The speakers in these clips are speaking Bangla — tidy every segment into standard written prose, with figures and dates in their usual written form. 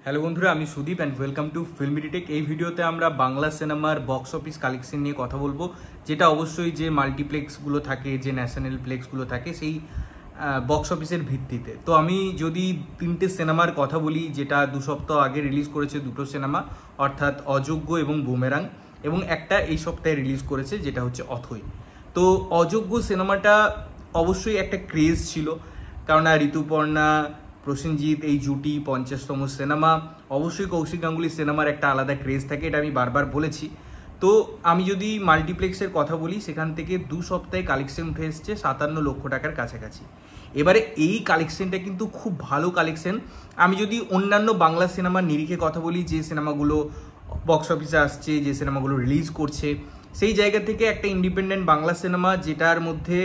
হ্যালো বন্ধুরা, আমি সুদীপ অ্যান্ড ওয়েলকাম টু ফিল্মিডিটেক। এই ভিডিওতে আমরা বাংলা সিনেমার বক্স অফিস কালেকশন নিয়ে কথা বলবো, যেটা অবশ্যই যে মাল্টিপ্লেক্সগুলো থাকে, যে ন্যাশনাল প্লেক্সগুলো থাকে, সেই বক্স অফিসের ভিত্তিতে। তো আমি যদি তিনটে সিনেমার কথা বলি, যেটা 2 সপ্তাহ আগে রিলিজ করেছে দুটো সিনেমা, অর্থাৎ অযোগ্য এবং বুমেরাং, এবং একটা এই সপ্তাহে রিলিজ করেছে যেটা হচ্ছে অথৈ। তো অযোগ্য সিনেমাটা অবশ্যই একটা ক্রেজ ছিল, কারণ ঋতুপর্ণা প্রসেনজিৎ এই জুটি 50তম সিনেমা, অবশ্যই কৌশিক গাঙ্গুলির সিনেমার একটা আলাদা ক্রেজ থাকে, এটা আমি বারবার বলেছি। তো আমি যদি মাল্টিপ্লেক্সের কথা বলি, সেখান থেকে 2 সপ্তাহে কালেকশন উঠে এসছে 57 লক্ষ টাকার কাছাকাছি। এবারে এই কালেকশনটা কিন্তু খুব ভালো কালেকশন। আমি যদি অন্যান্য বাংলা সিনেমার নিরিখে কথা বলি, যে সিনেমাগুলো বক্স অফিসে আসছে, যে সিনেমাগুলো রিলিজ করছে, সেই জায়গা থেকে একটা ইন্ডিপেন্ডেন্ট বাংলা সিনেমা যেটার মধ্যে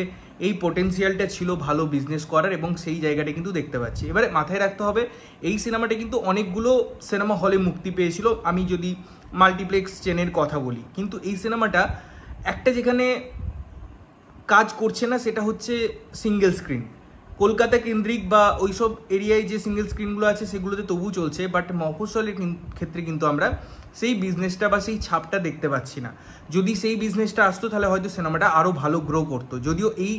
এই পোটেন্সিয়ালটা ছিল ভালো বিজনেস করার, এবং সেই জায়গাটা কিন্তু দেখতে পাচ্ছি। এবারে মাথায় রাখতে হবে, এই সিনেমাটা কিন্তু অনেকগুলো সিনেমা হলে মুক্তি পেয়েছিল, আমি যদি মাল্টিপ্লেক্স চেনের কথা বলি। কিন্তু এই সিনেমাটা একটা যেখানে কাজ করছে না, সেটা হচ্ছে সিঙ্গেল স্ক্রিন। কলকাতা কেন্দ্রিক বা ওইসব এরিয়ায় যে সিঙ্গেল স্ক্রিনগুলো আছে সেগুলোতে তবু চলছে, বাট মফস্বলের ক্ষেত্রে কিন্তু আমরা সেই বিজনেসটা বা সেই ছাপটা দেখতে পাচ্ছি না। যদি সেই বিজনেসটা আসতো তাহলে হয়তো সিনেমাটা আরও ভালো গ্রো করতো। যদিও এই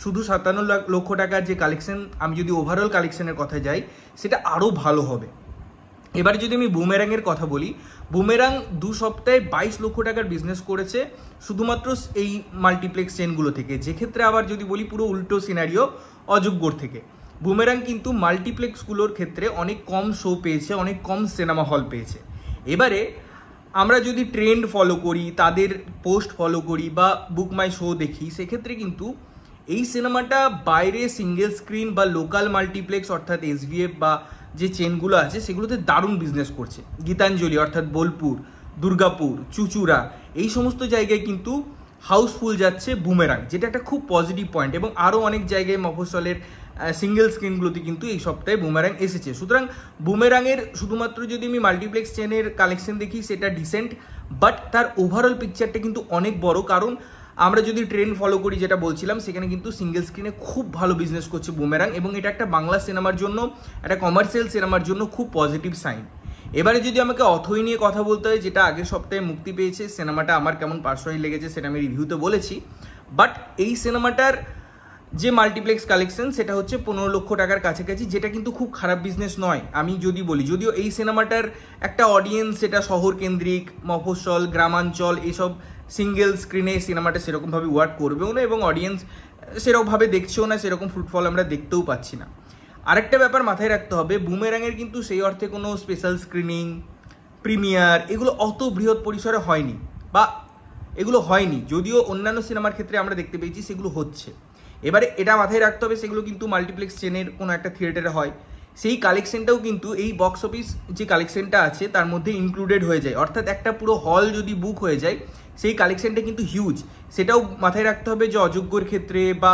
শুধু 57 লক্ষ টাকার যে কালেকশন, আমি যদি ওভারঅল কালেকশনের কথা যাই, সেটা আরও ভালো হবে। এবারে যদি আমি বুমেরাংয়ের কথা বলি, বুমেরাং 2 সপ্তাহে 22 লক্ষ টাকার বিজনেস করেছে শুধুমাত্র এই মাল্টিপ্লেক্স চেনগুলো থেকে, যেক্ষেত্রে আবার যদি বলি পুরো উল্টো সিনারিও অযোগ্যর থেকে। বুমেরাং কিন্তু মাল্টিপ্লেক্সগুলোর ক্ষেত্রে অনেক কম শো পেয়েছে, অনেক কম সিনেমা হল পেয়েছে। এবারে আমরা যদি ট্রেন্ড ফলো করি, তাদের পোস্ট ফলো করি বা বুক মাই শো দেখি, সেক্ষেত্রে কিন্তু এই সিনেমাটা বাইরে সিঙ্গেল স্ক্রিন বা লোকাল মাল্টিপ্লেক্স অর্থাৎ এসভিএফ বা যে চেনগুলো আছে সেগুলোতে দারুণ বিজনেস করছে। গীতাঞ্জলি অর্থাৎ বোলপুর, দুর্গাপুর, চুচুড়া, এই সমস্ত জায়গায় কিন্তু হাউসফুল যাচ্ছে বুমেরাং, যেটা একটা খুব পজিটিভ পয়েন্ট। এবং আরও অনেক জায়গায় মফস্বলের সিঙ্গেল স্ক্রিনগুলোতে কিন্তু এই সপ্তাহে বুমেরাং এসেছে। সুতরাং বুমেরাংয়ের শুধুমাত্র যদি আমি মাল্টিপ্লেক্স চেনের কালেকশন দেখি, সেটা ডিসেন্ট, বাট তার ওভারঅল পিকচারটা কিন্তু অনেক বড়। কারণ আমরা যদি ট্রেন্ড ফলো করি, যেটা বলছিলাম, সেখানে কিন্তু সিঙ্গেল স্ক্রিনে খুব ভালো বিজনেস করছে বুমেরাং, এবং এটা একটা বাংলা সিনেমার জন্য, একটা কমার্শিয়াল সিনেমার জন্য খুব পজিটিভ সাইন। এবারে যদি আমাকে অথৈ নিয়ে কথা বলতে হয়, যেটা আগের সপ্তাহে মুক্তি পেয়েছে, সিনেমাটা আমার কেমন পার্সোনালি লেগেছে সেটা আমি রিভিউতে বলেছি। বাট এই সিনেমাটার যে মাল্টিপ্লেক্স কালেকশন, সেটা হচ্ছে 15 লক্ষ টাকার কাছাকাছি, যেটা কিন্তু খুব খারাপ বিজনেস নয় আমি যদি বলি। যদিও এই সিনেমাটার একটা অডিয়েন্স, সেটা শহর কেন্দ্রিক, মফস্বল, গ্রামাঞ্চল, এইসব সিঙ্গেল স্ক্রিনে সিনেমাটা সেরকমভাবে ওয়ার্ক করবেও না, এবং অডিয়েন্স সেরকমভাবে দেখছেও না, সেরকম ফুটফল আমরা দেখতেও পাচ্ছি না। আরেকটা ব্যাপার মাথায় রাখতে হবে, বুমেরাংয়ের কিন্তু সেই অর্থে কোনো স্পেশাল স্ক্রিনিং, প্রিমিয়ার, এগুলো অত বৃহৎ পরিসরে হয়নি, বা এগুলো হয়নি। যদিও অন্যান্য সিনেমার ক্ষেত্রে আমরা দেখতে পেয়েছি সেগুলো হচ্ছে। এবারে এটা মাথায় রাখতে হবে, সেগুলো কিন্তু মাল্টিপ্লেক্স চেনের কোনো একটা থিয়েটারে হয়, সেই কালেকশনটাও কিন্তু এই বক্স অফিস যে কালেকশনটা আছে তার মধ্যে ইনক্লুডেড হয়ে যায়। অর্থাৎ একটা পুরো হল যদি বুক হয়ে যায়, সেই কালেকশনটা কিন্তু হিউজ। সেটাও মাথায় রাখতে হবে যে অযোগ্যর ক্ষেত্রে বা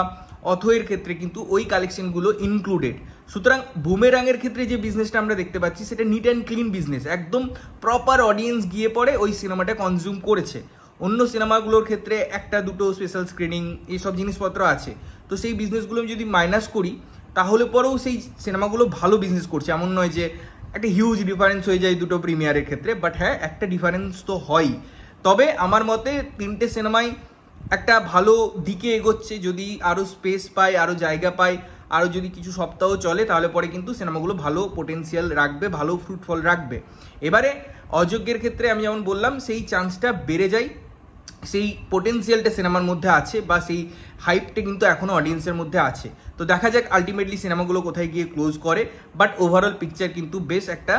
অথৈয়ের ক্ষেত্রে কিন্তু ওই কালেকশনগুলো ইনক্লুডেড। সুতরাং বুমেরাংয়ের ক্ষেত্রে যে বিজনেসটা আমরা দেখতে পাচ্ছি, সেটা নিট অ্যান্ড ক্লিন বিজনেস, একদম প্রপার অডিয়েন্স গিয়ে পড়ে ওই সিনেমাটা কনজিউম করেছে। অন্য সিনেমাগুলোর ক্ষেত্রে একটা দুটো স্পেশাল স্ক্রিনিং, এইসব জিনিসপত্র আছে। তো সেই বিজনেসগুলো যদি মাইনাস করি, তাহলে পরেও সেই সিনেমাগুলো ভালো বিজনেস করছে, এমন নয় যে একটা হিউজ ডিফারেন্স হয়ে যায় দুটো প্রিমিয়ারের ক্ষেত্রে। বাট হ্যাঁ, একটা ডিফারেন্স তো হয়ই। তবে আমার মতে তিনটে সিনেমাই একটা ভালো দিকে এগোচ্ছে। যদি আরও স্পেস পায়, আরও জায়গা পায়, আরও যদি কিছু সপ্তাহ চলে, তাহলে পরে কিন্তু সিনেমাগুলো ভালো পোটেন্সিয়াল রাখবে, ভালো ফ্রুটফল রাখবে। এবারে অযোগ্যের ক্ষেত্রে আমি যেমন বললাম, সেই চান্সটা বেড়ে যায়, সেই পোটেন্সিয়ালটা সিনেমার মধ্যে আছে, বা সেই হাইপটা কিন্তু এখনও অডিয়েন্সের মধ্যে আছে। তো দেখা যাক আলটিমেটলি সিনেমাগুলো কোথায় গিয়ে ক্লোজ করে। বাট ওভারঅল পিকচার কিন্তু বেশ একটা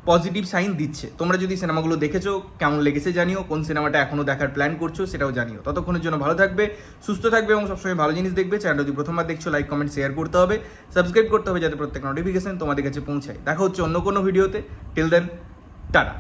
পজিটিভ সাইন দিচ্ছে। তোমরা যদি সিনেমাগুলো দেখেছো, কেমন লেগেছে জানিও, কোন সিনেমাটা এখনও দেখার প্ল্যান করছো সেটাও জানিও। ততক্ষণের জন্য ভালো থাকবে, সুস্থ থাকবে, এবং সবসময় ভালো জিনিস দেখবে। চ্যানেলটা যদি প্রথমবার দেখছো, লাইক, কমেন্ট, শেয়ার করতে হবে, সাবস্ক্রাইব করতে হবে, যাতে প্রত্যেক নোটিফিকেশন তোমাদের কাছে পৌঁছায়। দেখা হচ্ছে অন্য কোনো ভিডিওতে। Till then, tata.